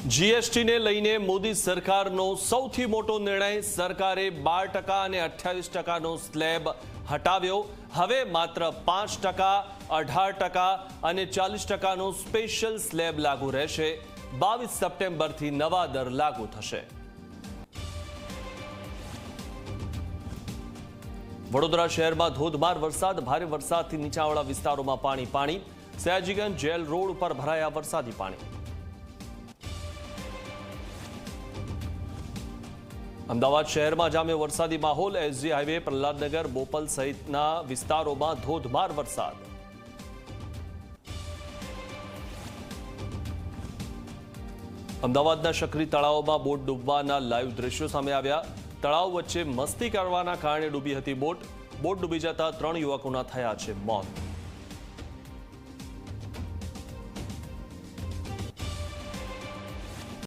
GST ને લઈને મોદી સરકારનો સૌથી મોટો નિર્ણય, સરકારે 12% અને 28%નો સ્લેબ હટાવ્યો। હવે માત્ર 5%, 18% અને 40%નો સ્પેશિયલ સ્લેબ લાગુ રહેશે। 22 સપ્ટેમ્બરથી નવા દર લાગુ થશે। વડોદરા શહેરમાં ધોધમાર વરસાદ, ભારે વરસાદથી નીચાણવાળા વિસ્તારોમાં પાણી। સયાજીગંજ જેલ રોડ ઉપર ભરાયા વરસાદી પાણી। અમદાવાદ શહેરમાં જામ્યો વરસાદી માહોલ। એસજી હાઈવે, પ્રહલાદનગર, બોપલ સહિતના વિસ્તારોમાં ધોધમાર વરસાદ। અમદાવાદના શકરી તળાવમાં બોટ ડૂબવાના લાઈવ દ્રશ્યો સામે આવ્યા। તળાવ વચ્ચે મસ્તી કરવાના કારણે ડૂબી હતી બોટ ડૂબી જતા 3 યુવકોના થયા છે મોત।